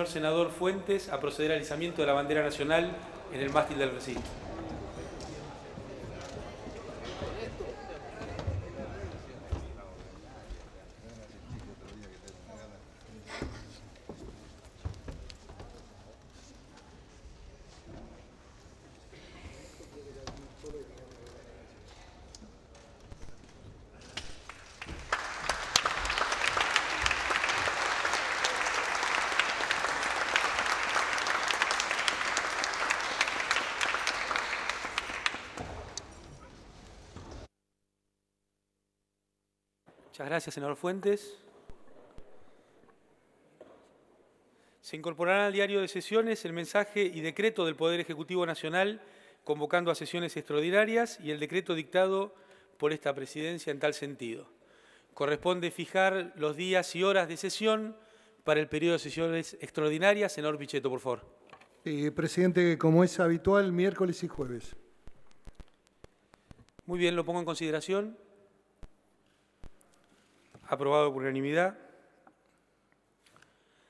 Señor senador Fuentes, a proceder al izamiento de la bandera nacional en el mástil del recinto. Muchas gracias, senador Fuentes. Se incorporarán al diario de sesiones el mensaje y decreto del Poder Ejecutivo Nacional convocando a sesiones extraordinarias y el decreto dictado por esta presidencia en tal sentido. Corresponde fijar los días y horas de sesión para el periodo de sesiones extraordinarias. Senador Pichetto, por favor. Presidente, como es habitual, miércoles y jueves. Muy bien, lo pongo en consideración. Aprobado por unanimidad.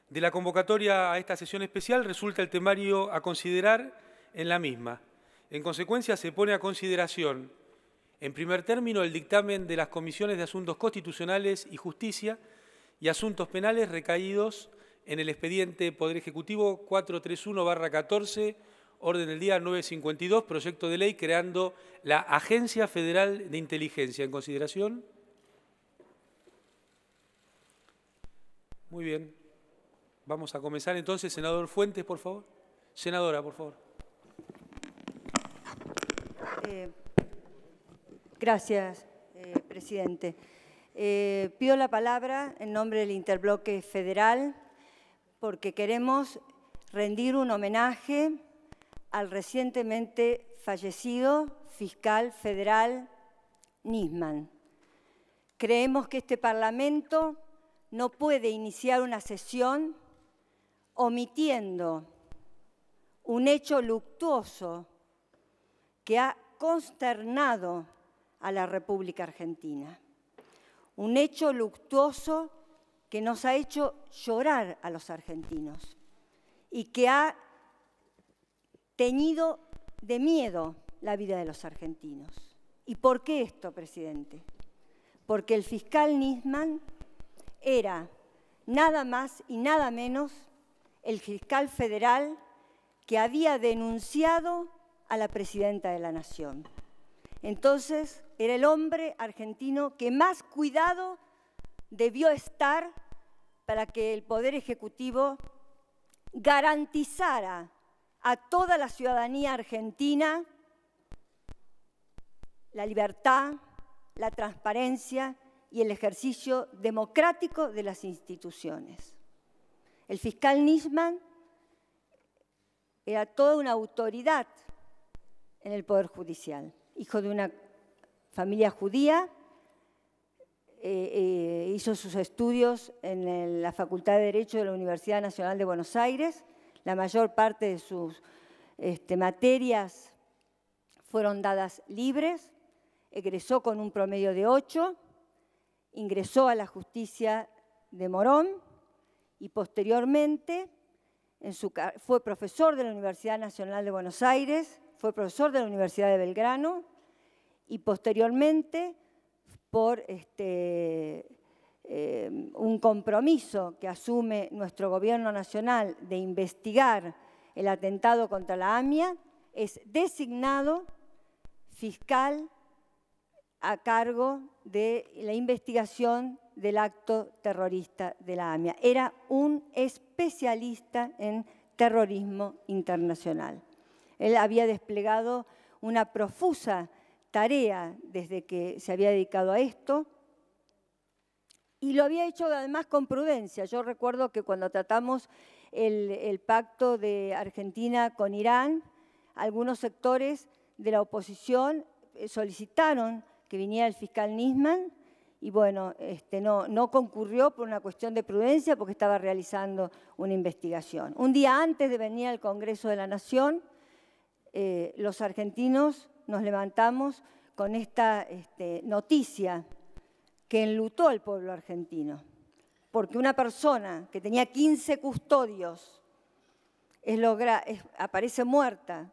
De la convocatoria a esta sesión especial resulta el temario a considerar en la misma. En consecuencia, se pone a consideración, en primer término, el dictamen de las Comisiones de Asuntos Constitucionales y Justicia y Asuntos Penales recaídos en el expediente Poder Ejecutivo 431/14, orden del día 952, proyecto de ley creando la Agencia Federal de Inteligencia. ¿En consideración? Muy bien. Vamos a comenzar entonces. Senador Fuentes, por favor. Senadora, por favor. Gracias, presidente. Pido la palabra en nombre del Interbloque Federal porque queremos rendir un homenaje al recientemente fallecido fiscal federal Nisman. Creemos que este Parlamento no puede iniciar una sesión omitiendo un hecho luctuoso que ha consternado a la República Argentina. Un hecho luctuoso que nos ha hecho llorar a los argentinos y que ha teñido de miedo la vida de los argentinos. ¿Y por qué esto, presidente? Porque el fiscal Nisman era nada más y nada menos el fiscal federal que había denunciado a la presidenta de la Nación. Entonces, era el hombre argentino que más cuidado debió estar para que el Poder Ejecutivo garantizara a toda la ciudadanía argentina la libertad, la transparencia y el ejercicio democrático de las instituciones. El fiscal Nisman era toda una autoridad en el Poder Judicial, hijo de una familia judía, hizo sus estudios en la Facultad de Derecho de la Universidad Nacional de Buenos Aires, la mayor parte de sus materias fueron dadas libres, egresó con un promedio de 8, ingresó a la justicia de Morón y posteriormente fue profesor de la Universidad Nacional de Buenos Aires, fue profesor de la Universidad de Belgrano y posteriormente por un compromiso que asume nuestro Gobierno Nacional de investigar el atentado contra la AMIA, es designado fiscal a cargo de la investigación del acto terrorista de la AMIA. Era un especialista en terrorismo internacional. Él había desplegado una profusa tarea desde que se había dedicado a esto y lo había hecho además con prudencia. Yo recuerdo que cuando tratamos el pacto de Argentina con Irán, algunos sectores de la oposición solicitaron que viniera el fiscal Nisman y bueno, no concurrió por una cuestión de prudencia porque estaba realizando una investigación. Un día antes de venir al Congreso de la Nación, los argentinos nos levantamos con esta noticia que enlutó al pueblo argentino, porque una persona que tenía 15 custodios aparece muerta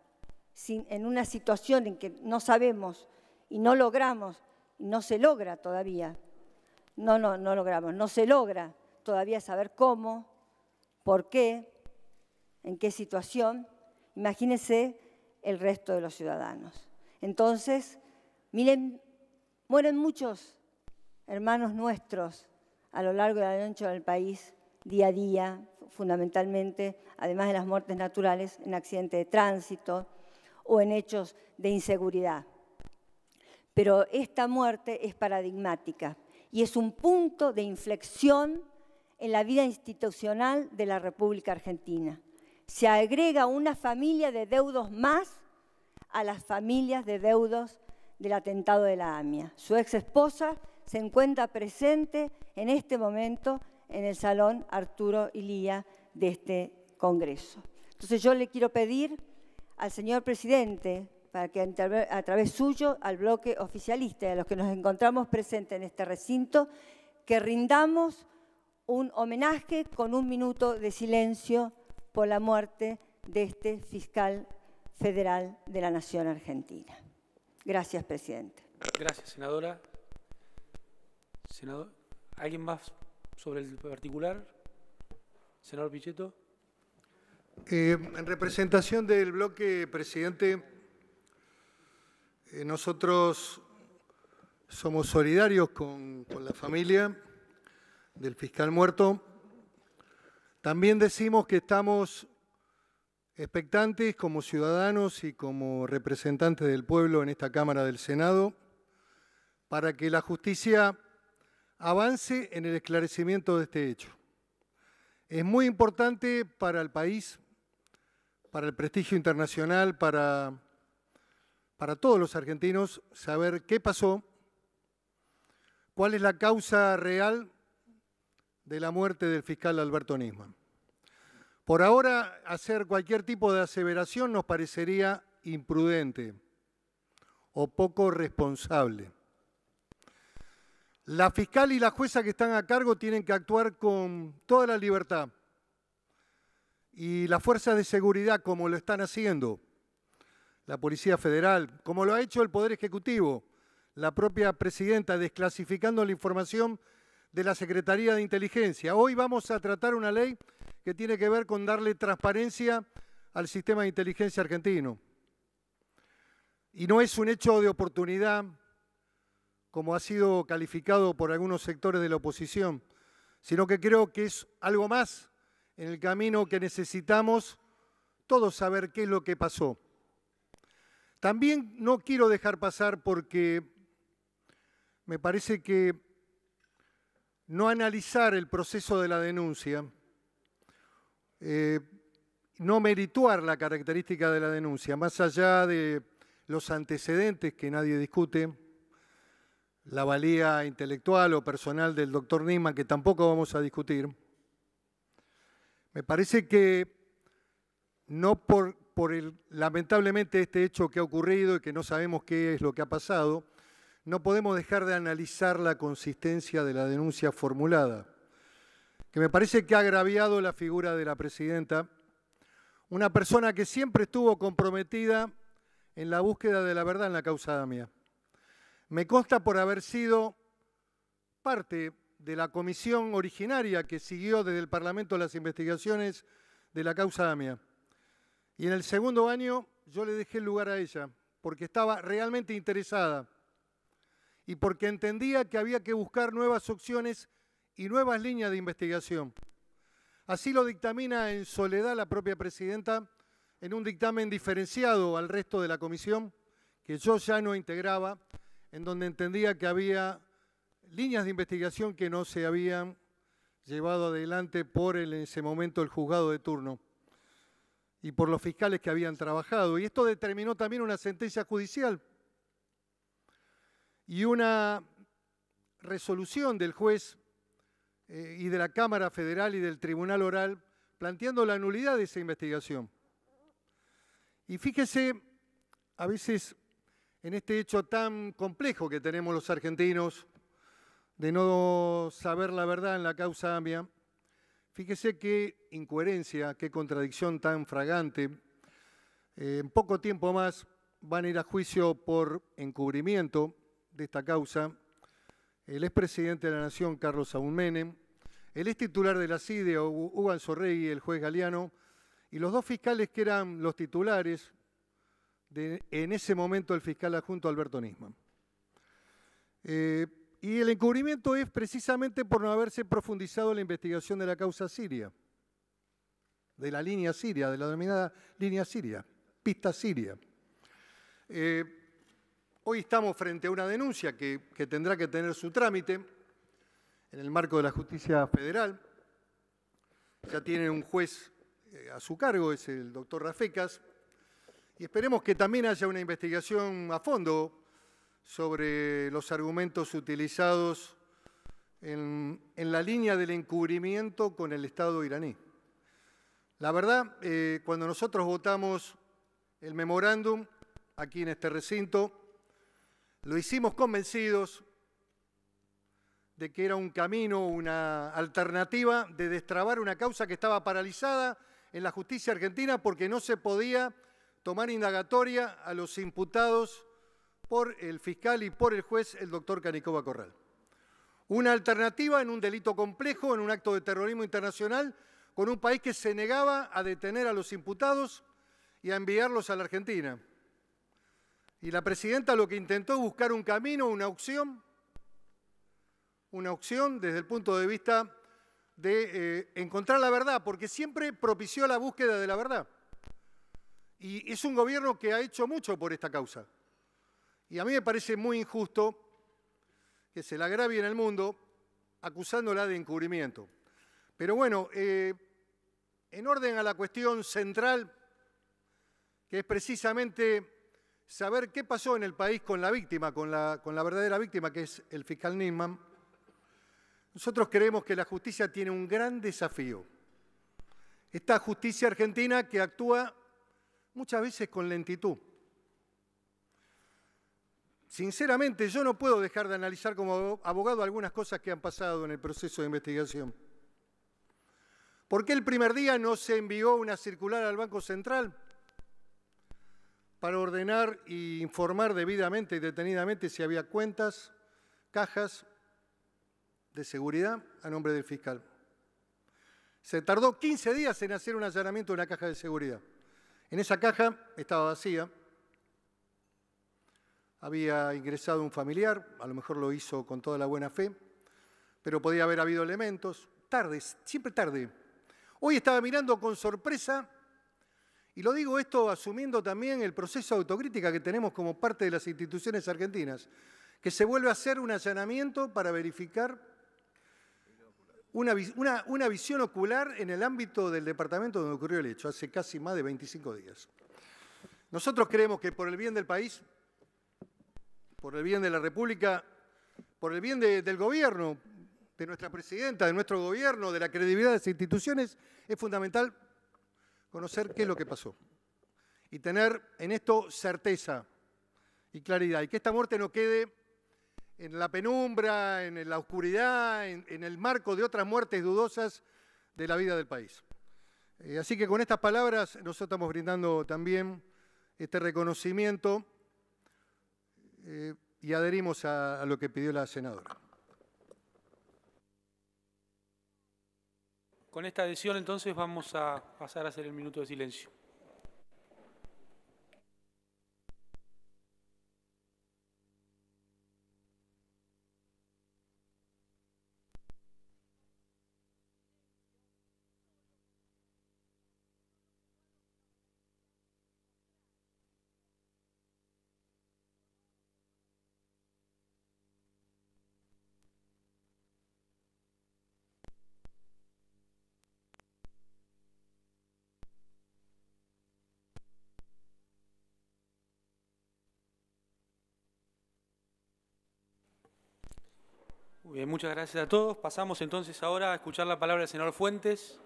en una situación en que no sabemos y no logramos, y no se logra todavía, no se logra todavía saber cómo, por qué, en qué situación, imagínense el resto de los ciudadanos. Entonces, miren, mueren muchos hermanos nuestros a lo largo y a lo ancho del país, día a día, fundamentalmente, además de las muertes naturales, en accidentes de tránsito o en hechos de inseguridad. Pero esta muerte es paradigmática y es un punto de inflexión en la vida institucional de la República Argentina. Se agrega una familia de deudos más a las familias de deudos del atentado de la AMIA. Su ex esposa se encuentra presente en este momento en el Salón Arturo Illia de este Congreso. Entonces yo le quiero pedir al señor presidente, para que a través suyo al bloque oficialista y a los que nos encontramos presentes en este recinto, que rindamos un homenaje con 1 minuto de silencio por la muerte de este fiscal federal de la Nación Argentina. Gracias, presidente. Gracias, senadora. Senador, ¿alguien más sobre el particular? Senador Pichetto. En representación del bloque, presidente, nosotros somos solidarios con la familia del fiscal muerto. También decimos que estamos expectantes como ciudadanos y como representantes del pueblo en esta Cámara del Senado para que la justicia avance en el esclarecimiento de este hecho. Es muy importante para el país, para el prestigio internacional, para todos los argentinos, saber qué pasó, cuál es la causa real de la muerte del fiscal Alberto Nisman. Por ahora, hacer cualquier tipo de aseveración nos parecería imprudente o poco responsable. La fiscal y la jueza que están a cargo tienen que actuar con toda la libertad y las fuerzas de seguridad, como lo están haciendo, la Policía Federal, como lo ha hecho el Poder Ejecutivo, la propia presidenta, desclasificando la información de la Secretaría de Inteligencia. Hoy vamos a tratar una ley que tiene que ver con darle transparencia al sistema de inteligencia argentino. Y no es un hecho de oportunidad, como ha sido calificado por algunos sectores de la oposición, sino que creo que es algo más en el camino que necesitamos todos saber qué es lo que pasó. También no quiero dejar pasar porque me parece que no analizar el proceso de la denuncia, no merituar la característica de la denuncia, más allá de los antecedentes que nadie discute, la valía intelectual o personal del doctor Nisman, que tampoco vamos a discutir. Me parece que no por lamentablemente este hecho que ha ocurrido y que no sabemos qué es lo que ha pasado, no podemos dejar de analizar la consistencia de la denuncia formulada, que me parece que ha agraviado la figura de la presidenta, una persona que siempre estuvo comprometida en la búsqueda de la verdad en la causa AMIA. Me consta por haber sido parte de la comisión originaria que siguió desde el Parlamento las investigaciones de la causa AMIA. Y en el segundo año yo le dejé el lugar a ella, porque estaba realmente interesada y porque entendía que había que buscar nuevas opciones y nuevas líneas de investigación. Así lo dictamina en soledad la propia presidenta en un dictamen diferenciado al resto de la comisión, que yo ya no integraba, en donde entendía que había líneas de investigación que no se habían llevado adelante por en ese momento el juzgado de turno y por los fiscales que habían trabajado. Y esto determinó también una sentencia judicial y una resolución del juez y de la Cámara Federal y del Tribunal Oral planteando la nulidad de esa investigación. Y fíjese, a veces en este hecho tan complejo que tenemos los argentinos de no saber la verdad en la causa AMIA, Fíjese qué incoherencia, qué contradicción tan fragante. En poco tiempo más van a ir a juicio por encubrimiento de esta causa el expresidente de la Nación, Carlos Saúl Menem, el ex titular de la CIDE, Hugo Anzorregui, el juez Galeano, y los dos fiscales que eran los titulares en ese momento el fiscal adjunto Alberto Nisman. Y el encubrimiento es precisamente por no haberse profundizado en la investigación de la causa siria, de la línea siria, de la denominada línea siria, pista siria. Hoy estamos frente a una denuncia que tendrá que tener su trámite en el marco de la justicia federal. Ya tiene un juez a su cargo, es el doctor Rafecas, y esperemos que también haya una investigación a fondo sobre los argumentos utilizados en la línea del encubrimiento con el Estado iraní. La verdad, cuando nosotros votamos el memorándum aquí en este recinto, lo hicimos convencidos de que era un camino, una alternativa de destrabar una causa que estaba paralizada en la justicia argentina porque no se podía tomar indagatoria a los imputados por el fiscal y por el juez, el doctor Canicoba Corral. Una alternativa en un delito complejo, en un acto de terrorismo internacional, con un país que se negaba a detener a los imputados y a enviarlos a la Argentina. Y la presidenta lo que intentó es buscar un camino, una opción desde el punto de vista de encontrar la verdad, porque siempre propició la búsqueda de la verdad. Y es un gobierno que ha hecho mucho por esta causa. Y a mí me parece muy injusto que se la agravie en el mundo acusándola de encubrimiento. Pero bueno, en orden a la cuestión central, que es precisamente saber qué pasó en el país con la víctima, con la verdadera víctima, que es el fiscal Nisman, nosotros creemos que la justicia tiene un gran desafío. Esta justicia argentina que actúa muchas veces con lentitud. Sinceramente, yo no puedo dejar de analizar como abogado algunas cosas que han pasado en el proceso de investigación. ¿Por qué el primer día no se envió una circular al Banco Central para ordenar e informar debidamente y detenidamente si había cuentas, cajas de seguridad a nombre del fiscal? Se tardó 15 días en hacer un allanamiento de una caja de seguridad. En esa caja estaba vacía. Había ingresado un familiar, a lo mejor lo hizo con toda la buena fe, pero podía haber habido elementos. Tarde, siempre tarde. Hoy estaba mirando con sorpresa, y lo digo esto asumiendo también el proceso de autocrítica que tenemos como parte de las instituciones argentinas, que se vuelve a hacer un allanamiento para verificar una visión ocular en el ámbito del departamento donde ocurrió el hecho, hace casi más de 25 días. Nosotros creemos que por el bien del país, por el bien de la República, por el bien del gobierno, de nuestra presidenta, de nuestro gobierno, de la credibilidad de las instituciones, es fundamental conocer qué es lo que pasó y tener en esto certeza y claridad, y que esta muerte no quede en la penumbra, en la oscuridad, en el marco de otras muertes dudosas de la vida del país. Así que con estas palabras nosotros estamos brindando también este reconocimiento y adherimos a lo que pidió la senadora. Con esta adhesión entonces vamos a pasar a hacer el minuto de silencio. Muy bien, muchas gracias a todos. Pasamos entonces ahora a escuchar la palabra del senador Fuentes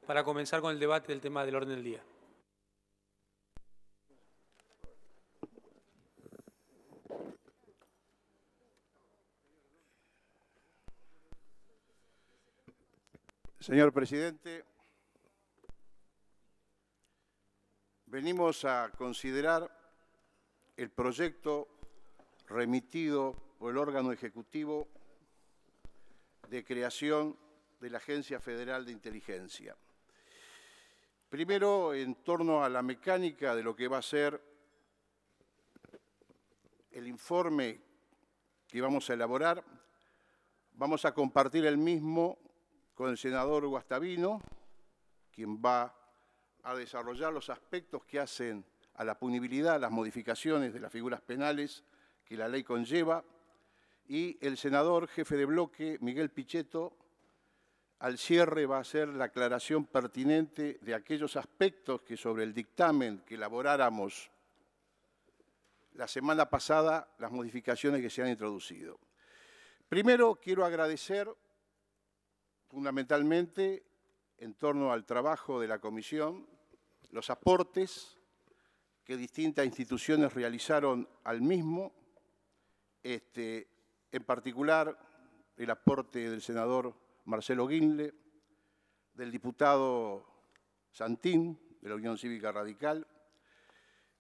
para comenzar con el debate del tema del orden del día. Señor presidente, venimos a considerar el proyecto remitido por el órgano ejecutivo de creación de la Agencia Federal de Inteligencia. Primero, en torno a la mecánica de lo que va a ser el informe que vamos a elaborar, vamos a compartir el mismo con el senador Guastavino, quien va a desarrollar los aspectos que hacen a la punibilidad, las modificaciones de las figuras penales que la ley conlleva, y el senador jefe de bloque, Miguel Pichetto, al cierre va a hacer la aclaración pertinente de aquellos aspectos que sobre el dictamen que elaboráramos la semana pasada, las modificaciones que se han introducido. Primero, quiero agradecer fundamentalmente, en torno al trabajo de la comisión, los aportes que distintas instituciones realizaron al mismo, en particular el aporte del senador Marcelo Guinle, del diputado Santín, de la Unión Cívica Radical,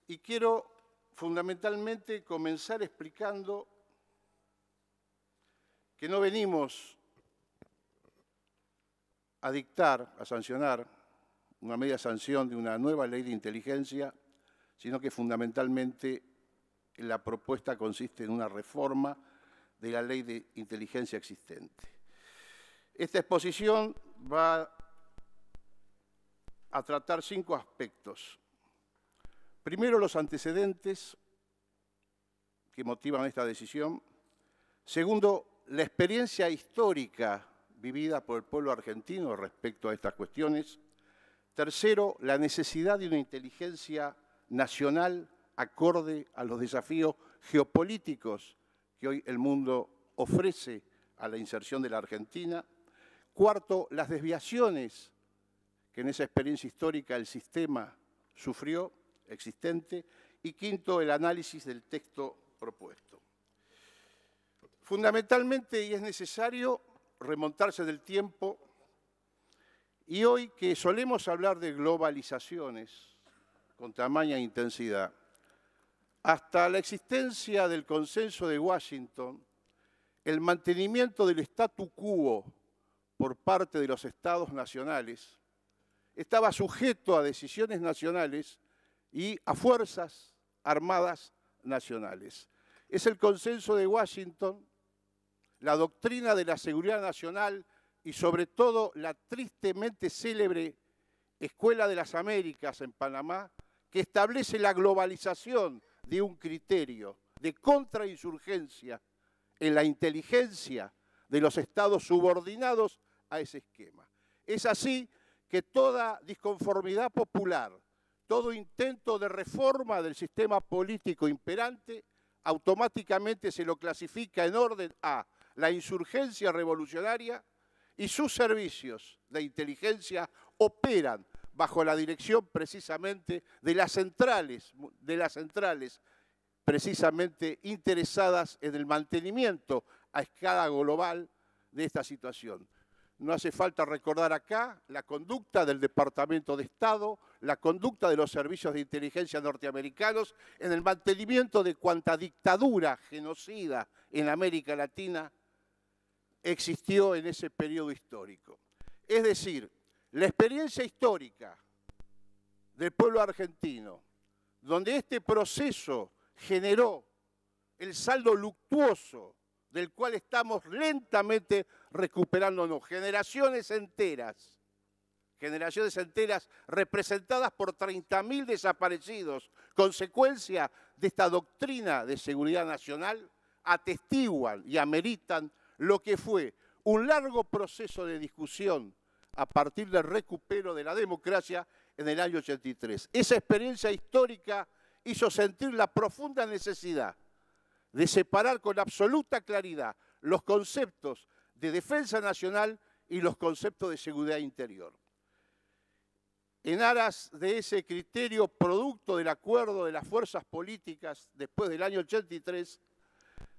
y quiero fundamentalmente comenzar explicando que no venimos a dictar, a sancionar una media sanción de una nueva ley de inteligencia, sino que fundamentalmente la propuesta consiste en una reforma de la ley de inteligencia existente. Esta exposición va a tratar 5 aspectos. Primero, los antecedentes que motivan esta decisión. Segundo, la experiencia histórica vivida por el pueblo argentino respecto a estas cuestiones. Tercero, la necesidad de una inteligencia nacional acorde a los desafíos geopolíticos que hoy el mundo ofrece a la inserción de la Argentina. Cuarto, las desviaciones que en esa experiencia histórica el sistema sufrió, existente. Y quinto, el análisis del texto propuesto. Fundamentalmente, y es necesario remontarse del tiempo, y hoy que solemos hablar de globalizaciones con tamaña intensidad, hasta la existencia del Consenso de Washington, el mantenimiento del statu quo por parte de los estados nacionales estaba sujeto a decisiones nacionales y a fuerzas armadas nacionales. Es el Consenso de Washington, la doctrina de la seguridad nacional y sobre todo la tristemente célebre Escuela de las Américas en Panamá, que establece la globalización de un criterio de contrainsurgencia en la inteligencia de los estados subordinados a ese esquema. Es así que toda disconformidad popular, todo intento de reforma del sistema político imperante, automáticamente se lo clasifica en orden a la insurgencia revolucionaria, y sus servicios de inteligencia operan bajo la dirección precisamente de las centrales precisamente interesadas en el mantenimiento a escala global de esta situación. No hace falta recordar acá la conducta del Departamento de Estado, la conducta de los servicios de inteligencia norteamericanos en el mantenimiento de cuanta dictadura genocida en América Latina existió en ese periodo histórico. Es decir, la experiencia histórica del pueblo argentino, donde este proceso generó el saldo luctuoso del cual estamos lentamente recuperándonos, generaciones enteras representadas por 30.000 desaparecidos, consecuencia de esta doctrina de seguridad nacional, atestiguan y ameritan lo que fue un largo proceso de discusión a partir del recupero de la democracia en el año 83. Esa experiencia histórica hizo sentir la profunda necesidad de separar con absoluta claridad los conceptos de defensa nacional y los conceptos de seguridad interior. En aras de ese criterio producto del acuerdo de las fuerzas políticas después del año 83,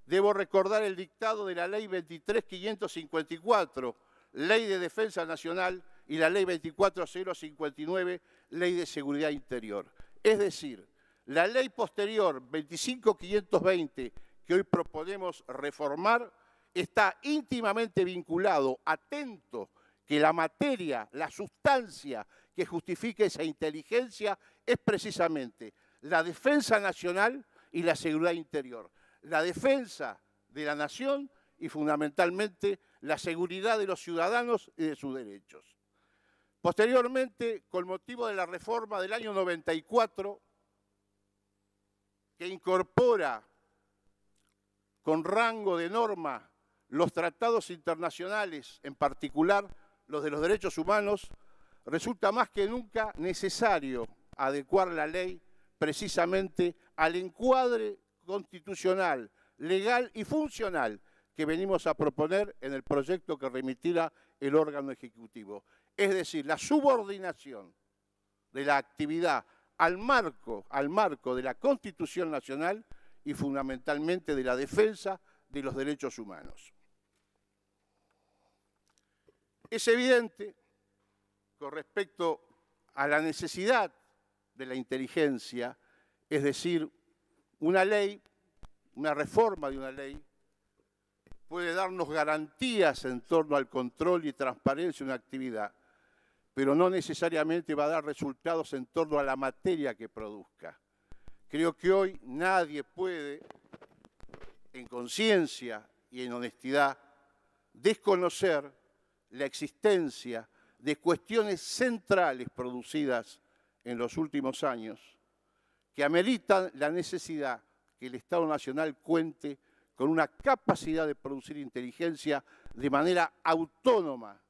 debo recordar el dictado de la Ley 23.554, Ley de Defensa Nacional, y la Ley 24059, Ley de Seguridad Interior. Es decir, la ley posterior 25520 que hoy proponemos reformar está íntimamente vinculado, atento, que la materia, la sustancia que justifica esa inteligencia es precisamente la defensa nacional y la seguridad interior. La defensa de la nación y fundamentalmente la seguridad de los ciudadanos y de sus derechos. Posteriormente, con motivo de la reforma del año 94, que incorpora con rango de norma los tratados internacionales, en particular los de los derechos humanos, resulta más que nunca necesario adecuar la ley precisamente al encuadre constitucional, legal y funcional que venimos a proponer en el proyecto que remitirá el órgano ejecutivo. Es decir, la subordinación de la actividad al marco de la Constitución Nacional y fundamentalmente de la defensa de los derechos humanos. Es evidente, con respecto a la necesidad de la inteligencia, es decir, una ley, una reforma de una ley, puede darnos garantías en torno al control y transparencia de una actividad, pero no necesariamente va a dar resultados en torno a la materia que produzca. Creo que hoy nadie puede, en conciencia y en honestidad, desconocer la existencia de cuestiones centrales producidas en los últimos años que ameritan la necesidad que el Estado Nacional cuente con una capacidad de producir inteligencia de manera autónoma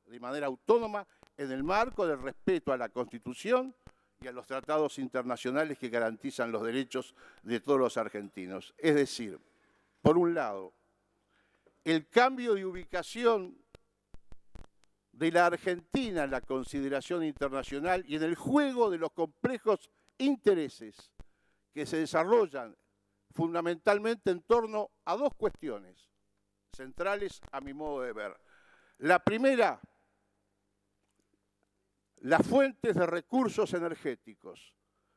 en el marco del respeto a la Constitución y a los tratados internacionales que garantizan los derechos de todos los argentinos. Es decir, por un lado, el cambio de ubicación de la Argentina en la consideración internacional y en el juego de los complejos intereses que se desarrollan fundamentalmente en torno a dos cuestiones centrales a mi modo de ver. La primera, las fuentes de recursos energéticos,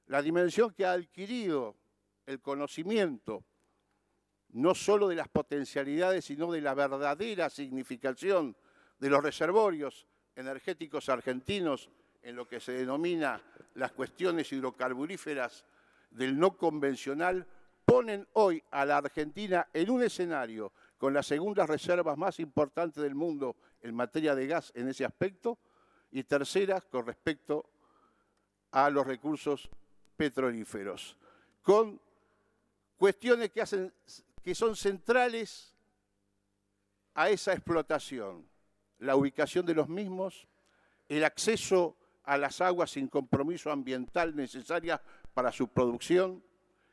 la dimensión que ha adquirido el conocimiento no solo de las potencialidades, sino de la verdadera significación de los reservorios energéticos argentinos en lo que se denomina las cuestiones hidrocarburíferas del no convencional, ponen hoy a la Argentina en un escenario con las segundas reservas más importantes del mundo en materia de gas en ese aspecto, y terceras con respecto a los recursos petrolíferos, con cuestiones que son centrales a esa explotación: la ubicación de los mismos, el acceso a las aguas sin compromiso ambiental necesarias para su producción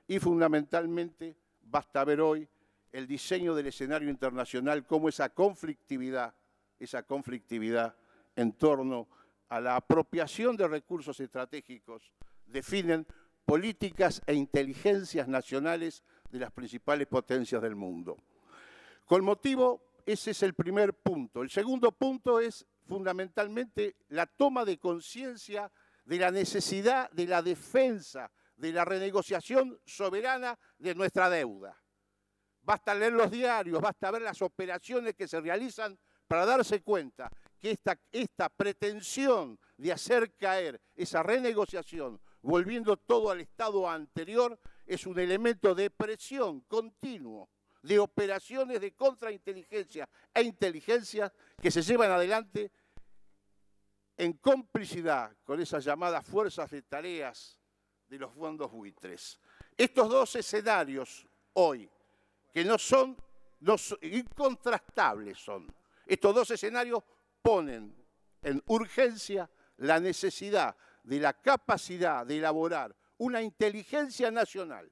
y fundamentalmente basta ver hoy el diseño del escenario internacional, cómo esa conflictividad en torno a la apropiación de recursos estratégicos definen políticas e inteligencias nacionales de las principales potencias del mundo. Con motivo, ese es el primer punto. El segundo punto es fundamentalmente la toma de conciencia de la necesidad de la defensa, de la renegociación soberana de nuestra deuda. Basta leer los diarios, basta ver las operaciones que se realizan para darse cuenta que esta pretensión de hacer caer esa renegociación, volviendo todo al estado anterior, es un elemento de presión continuo, de operaciones de contrainteligencia e inteligencia que se llevan adelante en complicidad con esas llamadas fuerzas de tareas de los fondos buitres. Estos dos escenarios hoy, que no son incontrastables son, estos dos escenarios ponen en urgencia la necesidad de la capacidad de elaborar una inteligencia nacional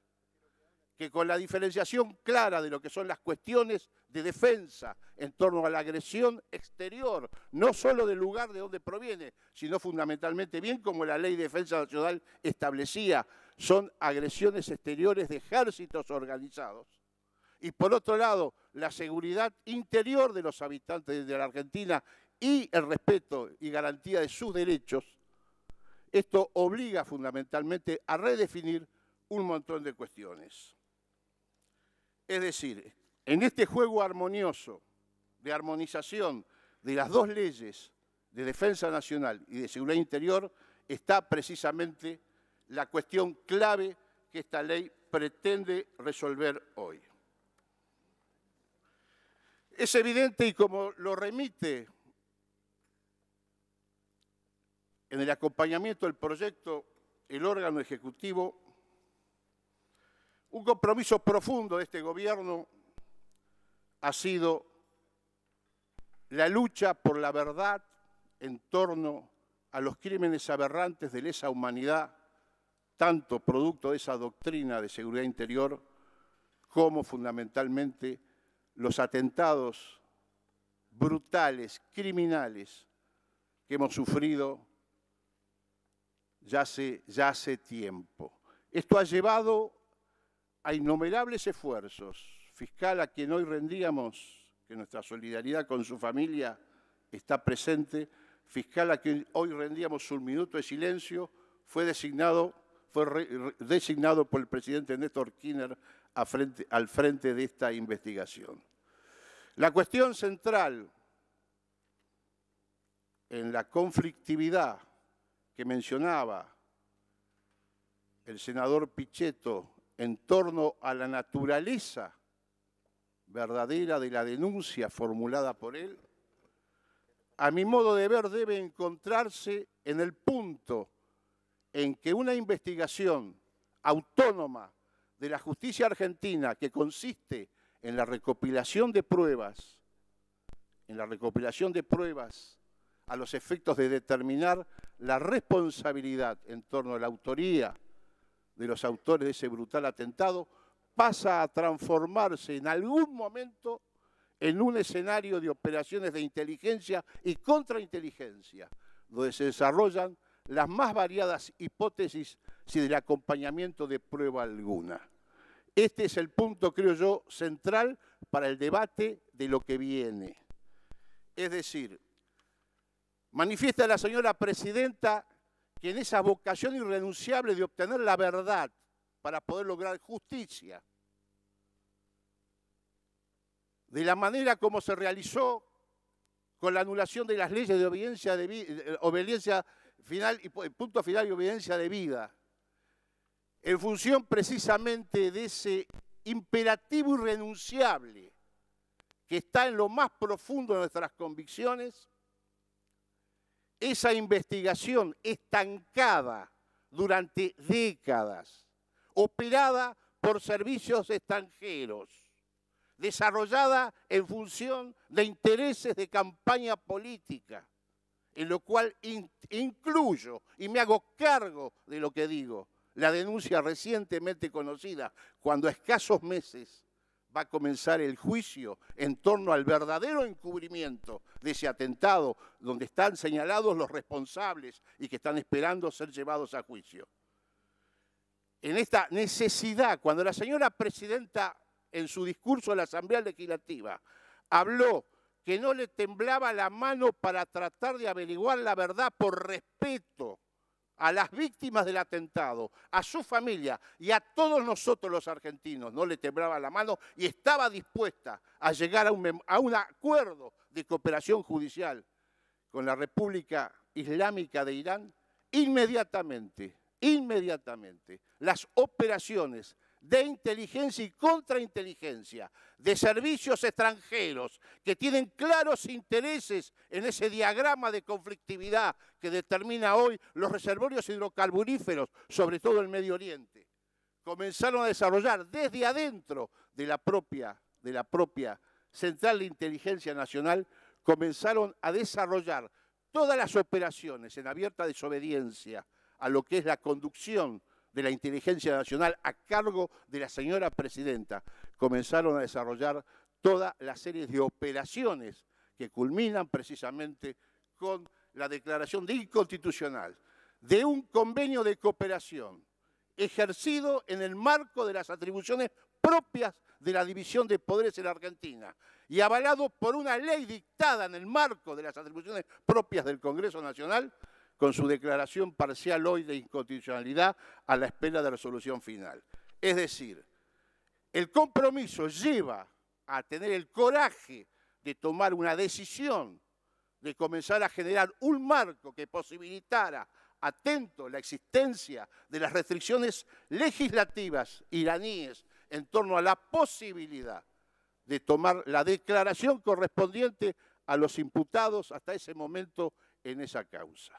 que, con la diferenciación clara de lo que son las cuestiones de defensa en torno a la agresión exterior, no solo del lugar de donde proviene, sino fundamentalmente, bien como la Ley de Defensa Nacional establecía, son agresiones exteriores de ejércitos organizados. Y por otro lado, la seguridad interior de los habitantes de la Argentina y el respeto y garantía de sus derechos, esto obliga fundamentalmente a redefinir un montón de cuestiones. Es decir, en este juego armonioso de armonización de las dos leyes de defensa nacional y de seguridad interior está precisamente la cuestión clave que esta ley pretende resolver hoy. Es evidente, y como lo remite en el acompañamiento del proyecto el órgano ejecutivo, un compromiso profundo de este gobierno ha sido la lucha por la verdad en torno a los crímenes aberrantes de lesa humanidad, tanto producto de esa doctrina de seguridad interior como fundamentalmente los atentados brutales, criminales que hemos sufrido ya hace tiempo. Esto ha llevado a innumerables esfuerzos. Fiscal a quien hoy rendíamos, que nuestra solidaridad con su familia está presente, fiscal a quien hoy rendíamos un minuto de silencio, fue designado por el presidente Néstor Kirchner al frente de esta investigación. La cuestión central en la conflictividad que mencionaba el senador Pichetto en torno a la naturaleza verdadera de la denuncia formulada por él, a mi modo de ver debe encontrarse en el punto en que una investigación autónoma de la justicia argentina que consiste en la recopilación de pruebas, a los efectos de determinar la responsabilidad en torno a la autoría de los autores de ese brutal atentado, pasa a transformarse en algún momento en un escenario de operaciones de inteligencia y contrainteligencia, donde se desarrollan las más variadas hipótesis sin el acompañamiento de prueba alguna. Este es el punto, creo yo, central para el debate de lo que viene. Es decir, manifiesta la señora presidenta que en esa vocación irrenunciable de obtener la verdad para poder lograr justicia, de la manera como se realizó con la anulación de las leyes de obediencia final y punto final y obediencia debida, en función precisamente de ese imperativo irrenunciable que está en lo más profundo de nuestras convicciones, esa investigación estancada durante décadas, operada por servicios extranjeros, desarrollada en función de intereses de campaña política, en lo cual incluyo y me hago cargo de lo que digo, la denuncia recientemente conocida, cuando a escasos meses va a comenzar el juicio en torno al verdadero encubrimiento de ese atentado, donde están señalados los responsables y que están esperando ser llevados a juicio. En esta necesidad, cuando la señora presidenta en su discurso a la Asamblea Legislativa habló que no le temblaba la mano para tratar de averiguar la verdad por respeto a las víctimas del atentado, a su familia y a todos nosotros los argentinos, no le temblaba la mano y estaba dispuesta a llegar a un acuerdo de cooperación judicial con la República Islámica de Irán, inmediatamente, las operaciones de inteligencia y contrainteligencia, de servicios extranjeros que tienen claros intereses en ese diagrama de conflictividad que determina hoy los reservorios hidrocarburíferos, sobre todo en Medio Oriente, comenzaron a desarrollar desde adentro de la propia Central de Inteligencia Nacional, comenzaron a desarrollar todas las operaciones en abierta desobediencia a lo que es la conducción de la inteligencia nacional a cargo de la señora presidenta, comenzaron a desarrollar toda la serie de operaciones que culminan precisamente con la declaración de inconstitucional de un convenio de cooperación ejercido en el marco de las atribuciones propias de la división de poderes en la Argentina y avalado por una ley dictada en el marco de las atribuciones propias del Congreso Nacional, con su declaración parcial hoy de inconstitucionalidad a la espera de resolución final. Es decir, el compromiso lleva a tener el coraje de tomar una decisión, de comenzar a generar un marco que posibilitara, atento, la existencia de las restricciones legislativas iraníes en torno a la posibilidad de tomar la declaración correspondiente a los imputados hasta ese momento en esa causa.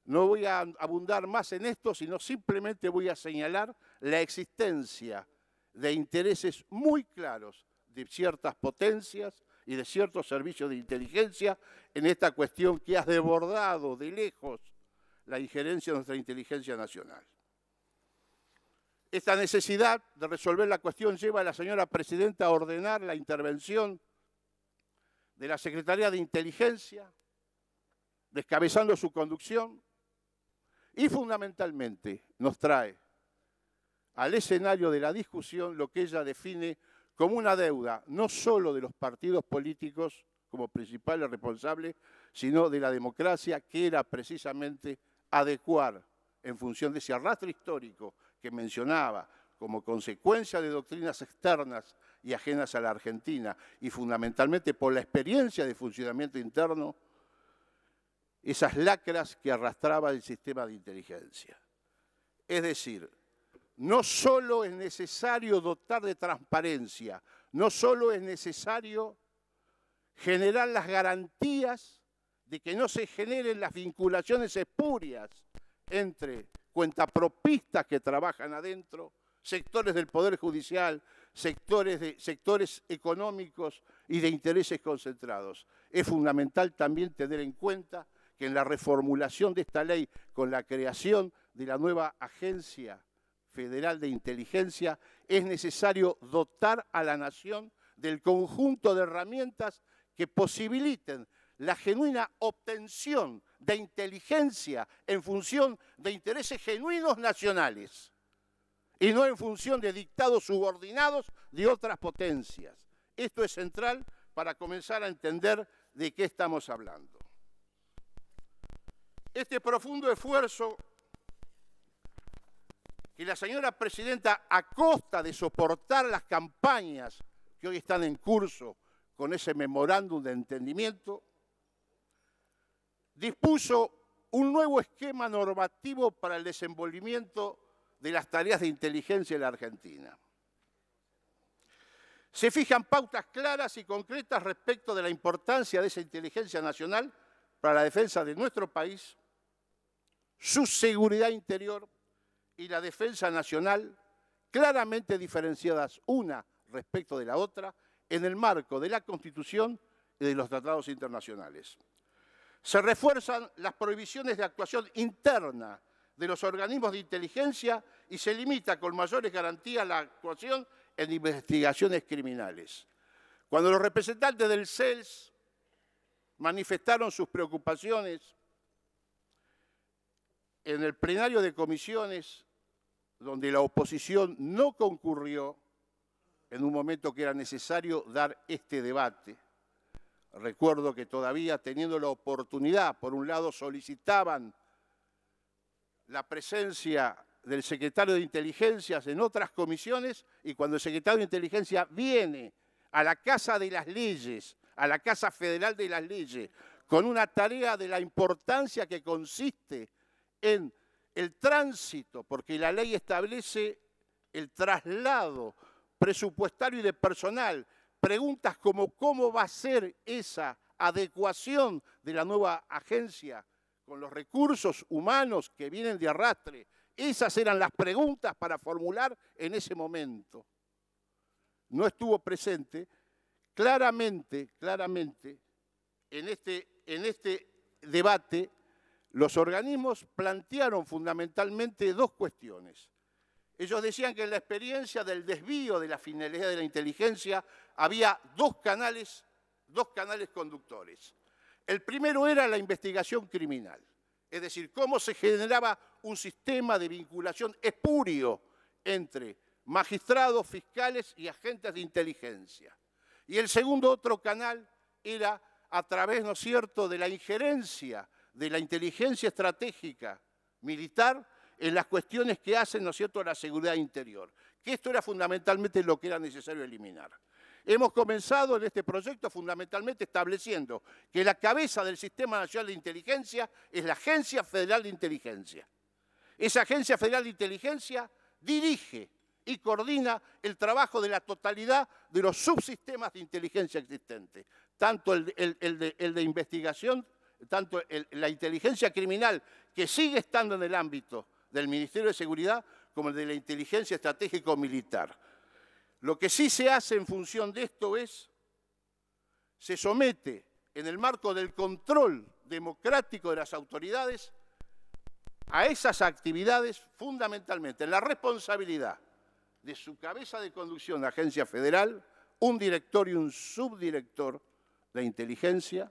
No voy a abundar más en esto, sino simplemente voy a señalar la existencia de intereses muy claros de ciertas potencias y de ciertos servicios de inteligencia en esta cuestión que ha desbordado de lejos la injerencia de nuestra inteligencia nacional. Esta necesidad de resolver la cuestión lleva a la señora presidenta a ordenar la intervención de la Secretaría de Inteligencia, descabezando su conducción, y fundamentalmente nos trae al escenario de la discusión lo que ella define como una deuda, no solo de los partidos políticos como principales responsables, sino de la democracia, que era precisamente adecuar en función de ese arrastre histórico que mencionaba, como consecuencia de doctrinas externas y ajenas a la Argentina, y fundamentalmente por la experiencia de funcionamiento interno, esas lacras que arrastraba el sistema de inteligencia. Es decir, no solo es necesario dotar de transparencia, no solo es necesario generar las garantías de que no se generen las vinculaciones espurias entre cuentapropistas que trabajan adentro, sectores del Poder Judicial, sectores económicos y de intereses concentrados. Es fundamental también tener en cuenta que en la reformulación de esta ley, con la creación de la nueva Agencia Federal de Inteligencia, es necesario dotar a la nación del conjunto de herramientas que posibiliten la genuina obtención de inteligencia en función de intereses genuinos nacionales y no en función de dictados subordinados de otras potencias. Esto es central para comenzar a entender de qué estamos hablando. Este profundo esfuerzo que la señora presidenta, a costa de soportar las campañas que hoy están en curso con ese memorándum de entendimiento, dispuso un nuevo esquema normativo para el desenvolvimiento de las tareas de inteligencia en la Argentina. Se fijan pautas claras y concretas respecto de la importancia de esa inteligencia nacional para la defensa de nuestro país, su seguridad interior y la defensa nacional, claramente diferenciadas una respecto de la otra en el marco de la Constitución y de los tratados internacionales. Se refuerzan las prohibiciones de actuación interna de los organismos de inteligencia y se limita con mayores garantías la actuación en investigaciones criminales. Cuando los representantes del CELS manifestaron sus preocupaciones en el plenario de comisiones, donde la oposición no concurrió en un momento que era necesario dar este debate, recuerdo que todavía teniendo la oportunidad, por un lado solicitaban la presencia del secretario de Inteligencias en otras comisiones, y cuando el secretario de Inteligencia viene a la Casa de las Leyes, a la Casa Federal de las Leyes, con una tarea de la importancia que consiste en el tránsito, porque la ley establece el traslado presupuestario y de personal, preguntas como cómo va a ser esa adecuación de la nueva agencia con los recursos humanos que vienen de arrastre. Esas eran las preguntas para formular en ese momento. No estuvo presente claramente en este debate. Los organismos plantearon fundamentalmente dos cuestiones. Ellos decían que en la experiencia del desvío de la finalidad de la inteligencia había dos canales conductores. El primero era la investigación criminal, es Es decir, cómo se generaba un sistema de vinculación espurio entre magistrados, fiscales y agentes de inteligencia. Y el segundo otro canal era a través, ¿no es cierto?, de la injerencia de la inteligencia estratégica militar en las cuestiones que hacen, ¿no es cierto?, la seguridad interior. Que esto era fundamentalmente lo que era necesario eliminar. Hemos comenzado en este proyecto fundamentalmente estableciendo que la cabeza del Sistema Nacional de Inteligencia es la Agencia Federal de Inteligencia. Esa Agencia Federal de Inteligencia dirige y coordina el trabajo de la totalidad de los subsistemas de inteligencia existentes, tanto el de investigación, tanto la inteligencia criminal, que sigue estando en el ámbito del Ministerio de Seguridad, como el de la inteligencia estratégico-militar. Lo que sí se hace en función de esto es, se somete en el marco del control democrático de las autoridades a esas actividades fundamentalmente en la responsabilidad de su cabeza de conducción, la agencia federal, un director y un subdirector de inteligencia,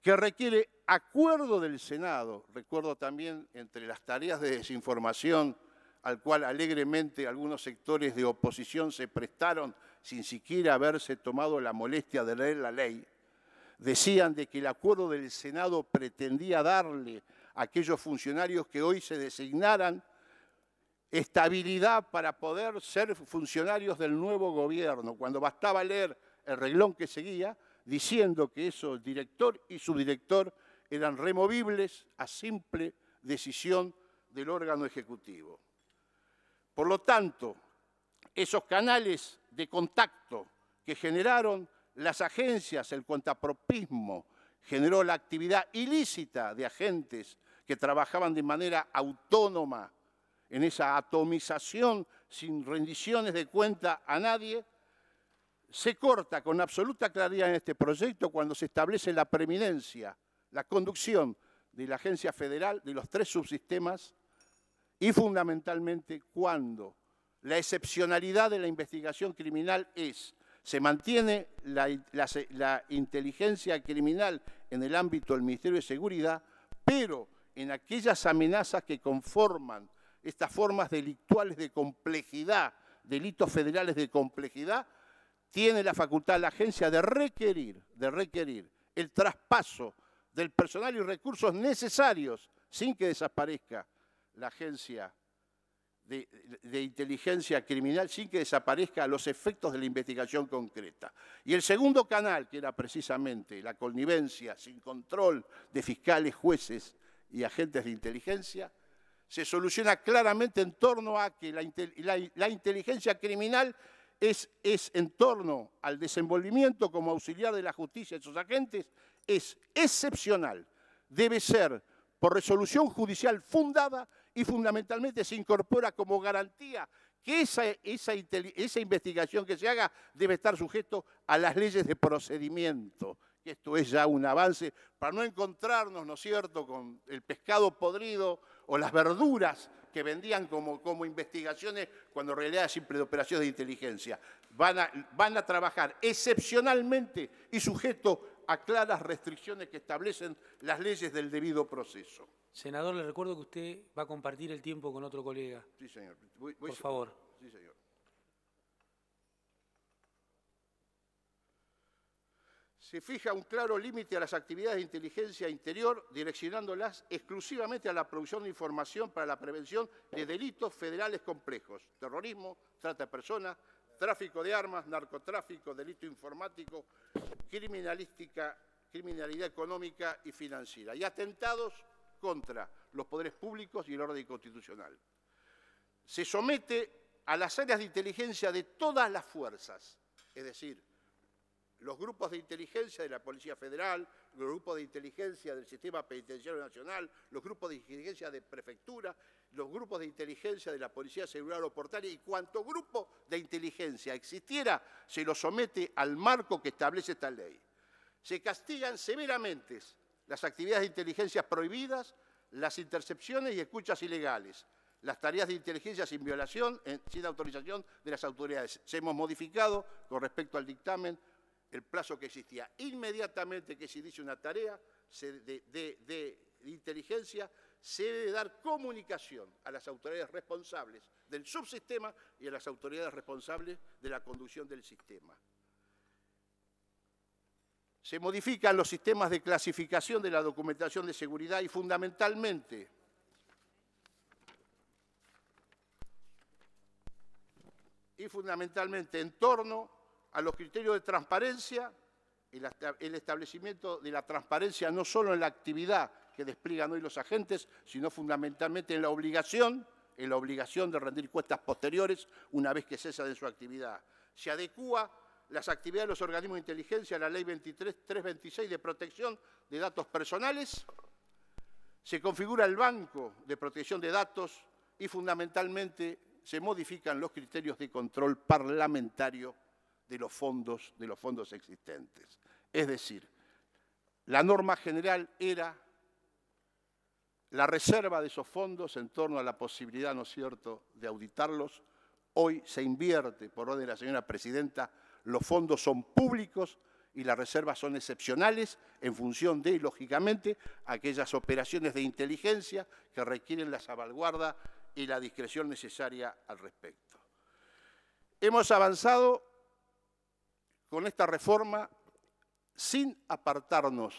que requiere acuerdo del Senado. Recuerdo también entre las tareas de desinformación al cual alegremente algunos sectores de oposición se prestaron sin siquiera haberse tomado la molestia de leer la ley, decían de que el acuerdo del Senado pretendía darle a aquellos funcionarios que hoy se designaran estabilidad para poder ser funcionarios del nuevo gobierno, cuando bastaba leer el reglón que seguía, diciendo que eso, director y subdirector, eran removibles a simple decisión del órgano ejecutivo. Por lo tanto, esos canales de contacto que generaron las agencias, el cuentapropismo, generó la actividad ilícita de agentes que trabajaban de manera autónoma en esa atomización sin rendiciones de cuenta a nadie, se corta con absoluta claridad en este proyecto cuando se establece la preeminencia, la conducción de la agencia federal, de los tres subsistemas, y fundamentalmente cuando la excepcionalidad de la investigación criminal se mantiene la inteligencia criminal en el ámbito del Ministerio de Seguridad, pero en aquellas amenazas que conforman estas formas delictuales de complejidad, delitos federales de complejidad, tiene la facultad la agencia de requerir el traspaso del personal y recursos necesarios sin que desaparezca la agencia de inteligencia criminal, sin que desaparezca los efectos de la investigación concreta. Y el segundo canal, que era precisamente la connivencia sin control de fiscales, jueces y agentes de inteligencia, se soluciona claramente en torno a que la inteligencia criminal es en torno al desenvolvimiento como auxiliar de la justicia de sus agentes, es excepcional, debe ser por resolución judicial fundada y fundamentalmente se incorpora como garantía que esa investigación que se haga debe estar sujeto a las leyes de procedimiento. Esto es ya un avance para no encontrarnos, ¿no es cierto?, con el pescado podrido o las verduras que vendían como investigaciones cuando en realidad es simple de operaciones de inteligencia. Van a trabajar excepcionalmente y sujeto a claras restricciones que establecen las leyes del debido proceso. Senador, le recuerdo que usted va a compartir el tiempo con otro colega. Sí, señor. Por favor. Sí, señor. Se fija un claro límite a las actividades de inteligencia interior, direccionándolas exclusivamente a la producción de información para la prevención de delitos federales complejos: terrorismo, trata de personas, tráfico de armas, narcotráfico, delito informático, criminalidad económica y financiera, y atentados contra los poderes públicos y el orden constitucional. Se somete a las áreas de inteligencia de todas las fuerzas, es decir, los grupos de inteligencia de la Policía Federal, los grupos de inteligencia del Sistema Penitenciario Nacional, los grupos de inteligencia de Prefectura, los grupos de inteligencia de la Policía de Seguridad Aeroportuaria, y cuanto grupo de inteligencia existiera, se lo somete al marco que establece esta ley. Se castigan severamente las actividades de inteligencia prohibidas, las intercepciones y escuchas ilegales, las tareas de inteligencia sin violación, sin autorización de las autoridades. Se hemos modificado con respecto al dictamen el plazo que existía. Inmediatamente que se inicia una tarea, inteligencia se debe dar comunicación a las autoridades responsables del subsistema y a las autoridades responsables de la conducción del sistema. Se modifican los sistemas de clasificación de la documentación de seguridad y fundamentalmente en torno a los criterios de transparencia, el establecimiento de la transparencia no solo en la actividad que despliegan hoy los agentes, sino fundamentalmente en la obligación de rendir cuentas posteriores una vez que cesan de su actividad. Se adecúa las actividades de los organismos de inteligencia a la Ley 23.326 de protección de datos personales, se configura el Banco de Protección de Datos y fundamentalmente se modifican los criterios de control parlamentario de los fondos existentes. Es decir, la norma general era la reserva de esos fondos en torno a la posibilidad, ¿no es cierto?, de auditarlos. Hoy se invierte, por orden de la señora presidenta, los fondos son públicos y las reservas son excepcionales en función de, lógicamente, aquellas operaciones de inteligencia que requieren la salvaguarda y la discreción necesaria al respecto. Hemos avanzado con esta reforma sin apartarnos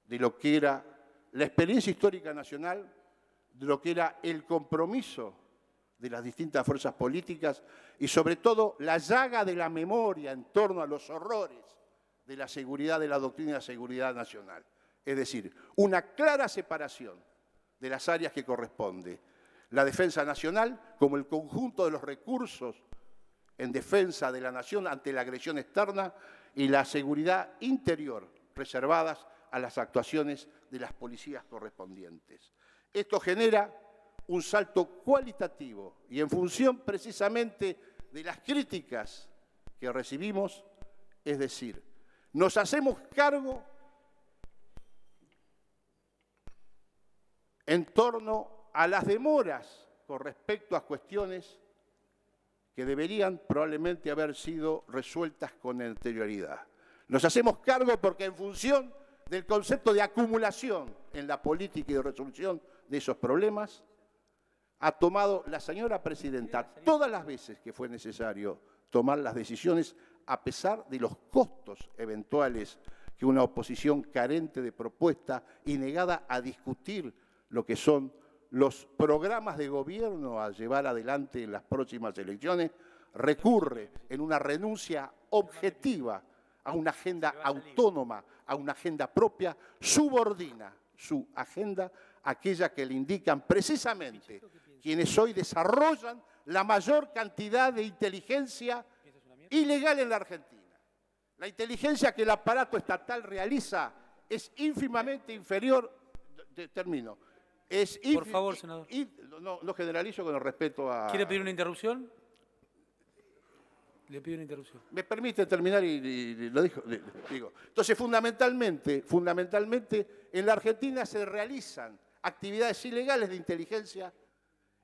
de lo que era la experiencia histórica nacional, de lo que era el compromiso de las distintas fuerzas políticas y sobre todo la llaga de la memoria en torno a los horrores de la seguridad, de la doctrina de seguridad nacional. Es decir, una clara separación de las áreas que corresponde. La defensa nacional como el conjunto de los recursos en defensa de la nación ante la agresión externa y la seguridad interior reservadas a las actuaciones de las policías correspondientes. Esto genera un salto cualitativo y en función precisamente de las críticas que recibimos, es decir, nos hacemos cargo en torno a las demoras con respecto a cuestiones que deberían probablemente haber sido resueltas con anterioridad. Nos hacemos cargo porque en función del concepto de acumulación en la política y de resolución de esos problemas, ha tomado la señora presidenta todas las veces que fue necesario tomar las decisiones a pesar de los costos eventuales que una oposición carente de propuesta y negada a discutir lo que son los programas de gobierno a llevar adelante en las próximas elecciones, recurre en una renuncia objetiva a una agenda autónoma, a una agenda propia, subordina su agenda a aquella que le indican precisamente quienes hoy desarrollan la mayor cantidad de inteligencia ilegal en la Argentina. La inteligencia que el aparato estatal realiza es ínfimamente inferior, termino, por favor, senador. No generalizo con el respeto a... ¿Quiere pedir una interrupción? Le pido una interrupción. Me permite terminar y lo digo. Entonces, fundamentalmente, en la Argentina se realizan actividades ilegales de inteligencia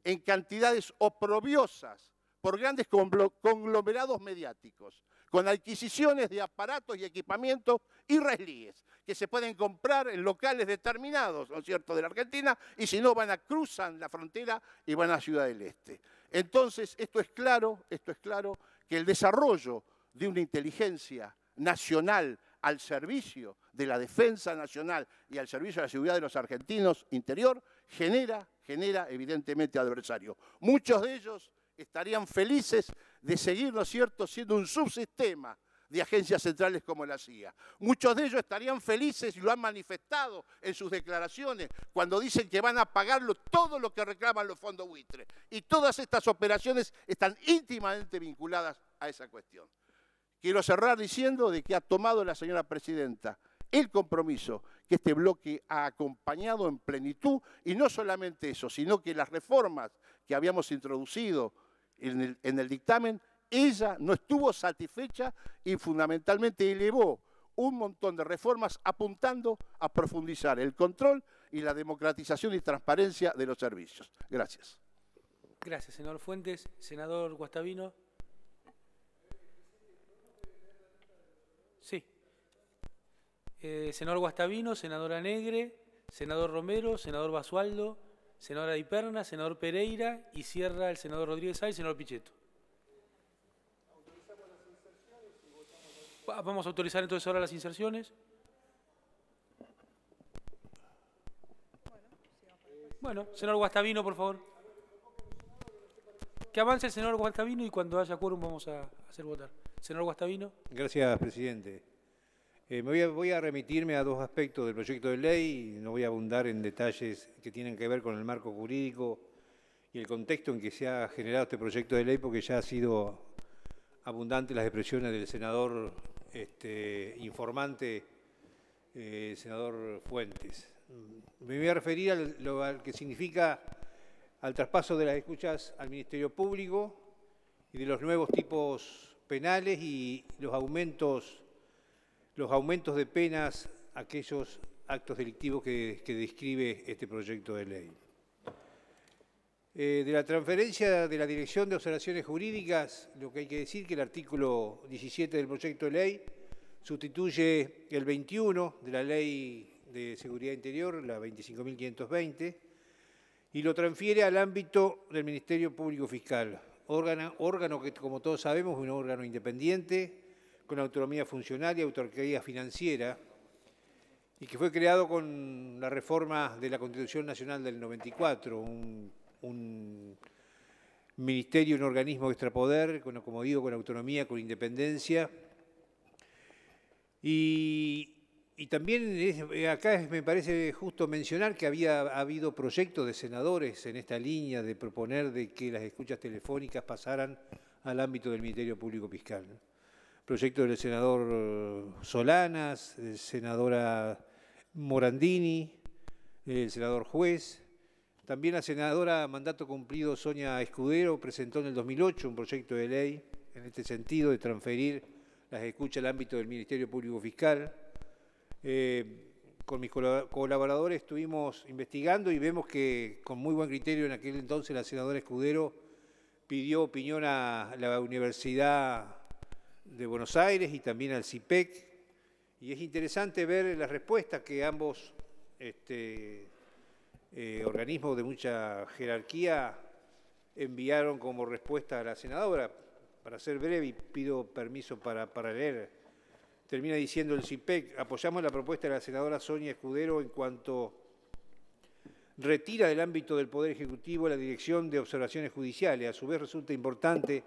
en cantidades oprobiosas por grandes conglomerados mediáticos, con adquisiciones de aparatos y equipamientos israelíes, que se pueden comprar en locales determinados, ¿no es cierto?, de la Argentina, y si no, cruzan la frontera y van a Ciudad del Este. Entonces, esto es claro que el desarrollo de una inteligencia nacional al servicio de la defensa nacional y al servicio de la seguridad de los argentinos interior genera evidentemente adversarios. Muchos de ellos estarían felices de seguir, ¿no es cierto?, siendo un subsistema de agencias centrales como la CIA. Muchos de ellos estarían felices y lo han manifestado en sus declaraciones cuando dicen que van a pagarlo todo lo que reclaman los fondos buitre. Y todas estas operaciones están íntimamente vinculadas a esa cuestión. Quiero cerrar diciendo de que ha tomado la señora presidenta el compromiso que este bloque ha acompañado en plenitud, y no solamente eso, sino que las reformas que habíamos introducido en el dictamen, ella no estuvo satisfecha y fundamentalmente elevó un montón de reformas apuntando a profundizar el control y la democratización y transparencia de los servicios. Gracias. Gracias, senador Fuentes. Senador Guastavino. Sí. Senador Guastavino, senadora Negre, senador Romero, senador Basualdo, senadora Di Perna, senador Pereira y cierra el senador Rodríguez Sá y el senador Pichetto. Vamos a autorizar entonces ahora las inserciones. Bueno, senador Guastavino, por favor. Que avance el senador Guastavino y cuando haya quórum vamos a hacer votar. Senador Guastavino. Gracias, presidente. Voy a remitirme a dos aspectos del proyecto de ley y no voy a abundar en detalles que tienen que ver con el marco jurídico y el contexto en que se ha generado este proyecto de ley, porque ya ha sido abundante las expresiones del senador informante, senador Fuentes. Me voy a referir al que significa al traspaso de las escuchas al Ministerio Público y de los nuevos tipos penales y los aumentos de penas a aquellos actos delictivos que describe este proyecto de ley. De la transferencia de la Dirección de Observaciones Jurídicas, lo que hay que decir que el artículo 17 del proyecto de ley sustituye el 21 de la Ley de Seguridad Interior, la 25.520, y lo transfiere al ámbito del Ministerio Público Fiscal, órgano que, como todos sabemos, es un órgano independiente, con autonomía funcional y autonomía financiera, y que fue creado con la reforma de la Constitución Nacional del 94, un ministerio, un organismo extrapoder, como digo, con autonomía, con independencia. Y también acá me parece justo mencionar que había habido proyectos de senadores en esta línea de proponer de que las escuchas telefónicas pasaran al ámbito del Ministerio Público Fiscal. Proyecto del senador Solanas, senadora Morandini, el senador Juez. También la senadora mandato cumplido Sonia Escudero presentó en el 2008 un proyecto de ley en este sentido de transferir las escuchas al ámbito del Ministerio Público Fiscal. Con mis colaboradores estuvimos investigando y vemos que con muy buen criterio en aquel entonces la senadora Escudero pidió opinión a la Universidad de Buenos Aires y también al CIPEC, y es interesante ver las respuestas que ambos organismos de mucha jerarquía enviaron como respuesta a la senadora. Para ser breve, y pido permiso para leer, termina diciendo el CIPEC: apoyamos la propuesta de la senadora Sonia Escudero en cuanto retira del ámbito del Poder Ejecutivo la Dirección de Observaciones Judiciales. A su vez resulta importante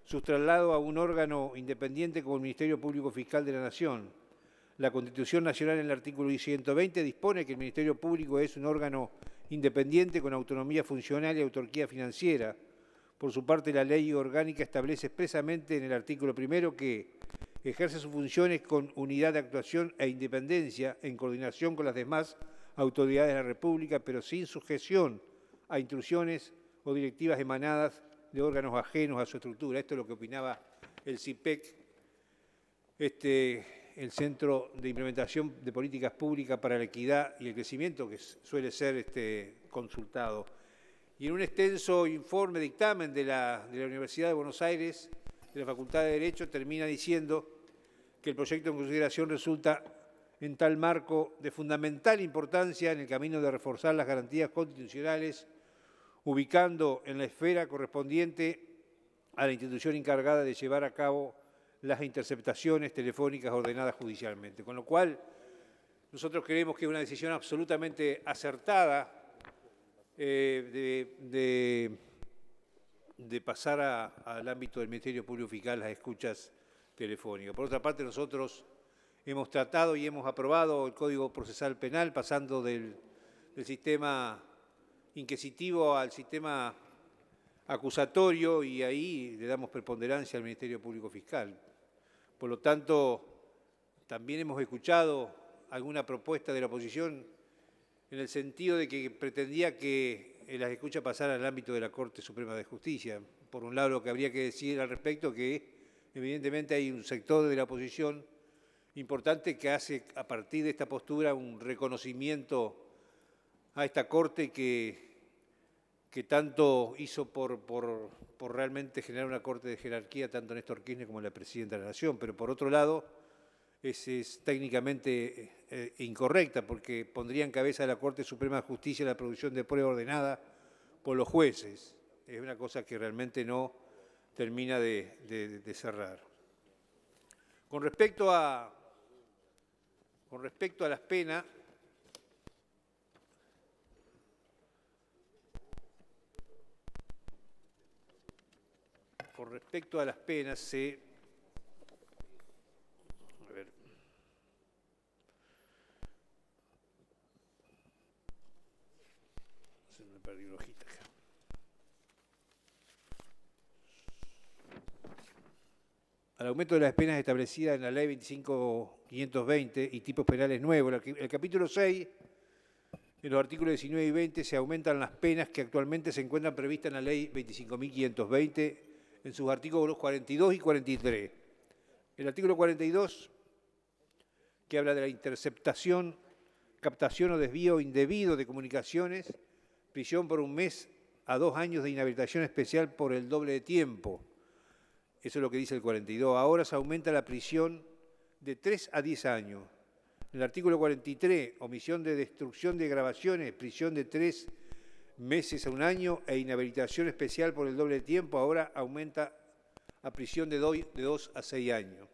su traslado a un órgano independiente como el Ministerio Público Fiscal de la Nación. La Constitución Nacional en el artículo 120 dispone que el Ministerio Público es un órgano independiente con autonomía funcional y autonomía financiera. Por su parte, la ley orgánica establece expresamente en el artículo 1 que ejerce sus funciones con unidad de actuación e independencia en coordinación con las demás autoridades de la República, pero sin sujeción a intrusiones o directivas emanadas de órganos ajenos a su estructura. Esto es lo que opinaba el CIPEC, el Centro de Implementación de Políticas Públicas para la Equidad y el Crecimiento, que suele ser consultado. Y en un extenso informe, dictamen de la Universidad de Buenos Aires, de la Facultad de Derecho, termina diciendo que el proyecto en consideración resulta en tal marco de fundamental importancia en el camino de reforzar las garantías constitucionales, ubicando en la esfera correspondiente a la institución encargada de llevar a cabo las interceptaciones telefónicas ordenadas judicialmente. Con lo cual, nosotros creemos que es una decisión absolutamente acertada de pasar al ámbito del Ministerio Público Fiscal las escuchas telefónicas. Por otra parte, nosotros hemos tratado y hemos aprobado el Código Procesal Penal, pasando del sistema inquisitivo al sistema acusatorio, y ahí le damos preponderancia al Ministerio Público Fiscal. Por lo tanto, también hemos escuchado alguna propuesta de la oposición en el sentido de que pretendía que las escuchas pasaran al ámbito de la Corte Suprema de Justicia. Por un lado, lo que habría que decir al respecto que evidentemente hay un sector de la oposición importante que hace a partir de esta postura un reconocimiento a esta Corte que tanto hizo por realmente generar una Corte de jerarquía, tanto Néstor Kirchner como la Presidenta de la Nación. Pero por otro lado, es técnicamente incorrecta, porque pondría en cabeza de la Corte Suprema de Justicia la producción de prueba ordenada por los jueces. Es una cosa que realmente no termina de cerrar. Con respecto a las penas, se me perdió una hojita acá. Al aumento de las penas establecidas en la Ley 25.520 y tipos penales nuevos, el capítulo 6, en los artículos 19 y 20, se aumentan las penas que actualmente se encuentran previstas en la Ley 25.520 en sus artículos 42 y 43. El artículo 42, que habla de la interceptación, captación o desvío indebido de comunicaciones, prisión por 1 mes a 2 años de inhabilitación especial por el doble de tiempo. Eso es lo que dice el 42. Ahora se aumenta la prisión de 3 a 10 años. En el artículo 43, omisión de destrucción de grabaciones, prisión de 3 meses a 1 año e inhabilitación especial por el doble de tiempo, ahora aumenta a prisión de 2 a 6 años.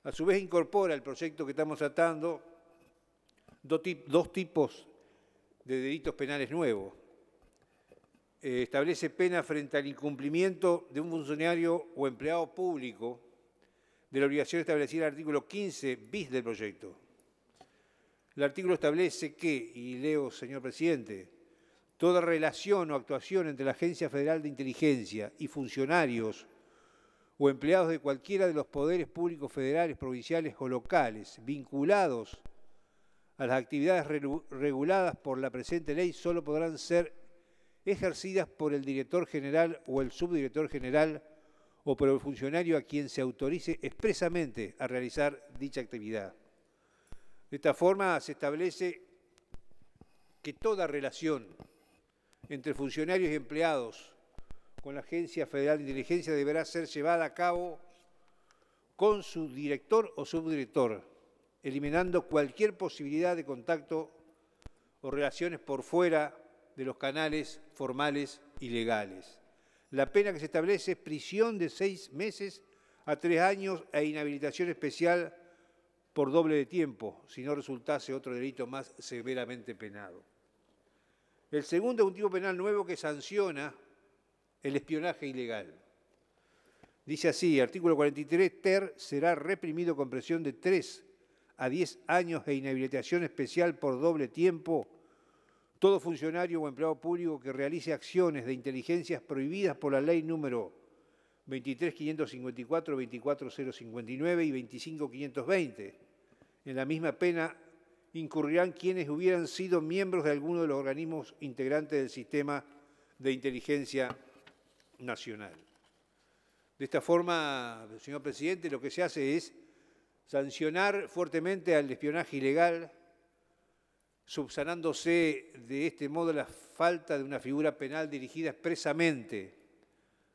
A su vez incorpora el proyecto que estamos tratando dos tipos de delitos penales nuevos. Establece pena frente al incumplimiento de un funcionario o empleado público de la obligación establecida en el artículo 15 bis del proyecto. El artículo establece que, y leo, señor presidente, toda relación o actuación entre la Agencia Federal de Inteligencia y funcionarios o empleados de cualquiera de los poderes públicos federales, provinciales o locales vinculados a las actividades reguladas por la presente ley solo podrán ser ejercidas por el director general o el subdirector general o por el funcionario a quien se autorice expresamente a realizar dicha actividad. De esta forma se establece que toda relación entre funcionarios y empleados con la Agencia Federal de Inteligencia deberá ser llevada a cabo con su director o subdirector, eliminando cualquier posibilidad de contacto o relaciones por fuera de los canales formales y legales. La pena que se establece es prisión de 6 meses a 3 años e inhabilitación especial por doble de tiempo, si no resultase otro delito más severamente penado. El segundo es un tipo penal nuevo que sanciona el espionaje ilegal. Dice así, artículo 43, ter será reprimido con prisión de 3 a 10 años e inhabilitación especial por doble tiempo todo funcionario o empleado público que realice acciones de inteligencias prohibidas por la ley número 23.554, 24.059 y 25.520. En la misma pena incurrirán quienes hubieran sido miembros de alguno de los organismos integrantes del sistema de inteligencia nacional. De esta forma, señor presidente, lo que se hace es sancionar fuertemente al espionaje ilegal, subsanándose de este modo la falta de una figura penal dirigida expresamente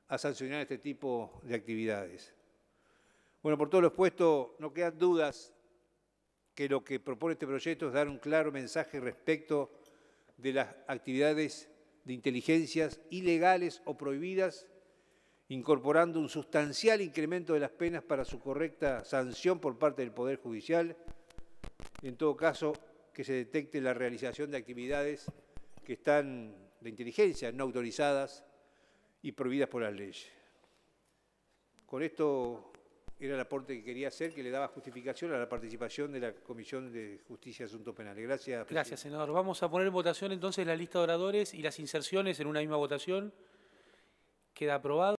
a sancionar este tipo de actividades. Bueno, por todo lo expuesto, no quedan dudas que lo que propone este proyecto es dar un claro mensaje respecto de las actividades de inteligencias ilegales o prohibidas, incorporando un sustancial incremento de las penas para su correcta sanción por parte del Poder Judicial, en todo caso que se detecte la realización de actividades que están de inteligencia no autorizadas y prohibidas por las leyes. Con esto era el aporte que quería hacer, que le daba justificación a la participación de la Comisión de Justicia y Asuntos Penales. Gracias, presidente. Gracias, senador. Vamos a poner en votación entonces la lista de oradores y las inserciones en una misma votación. Queda aprobado.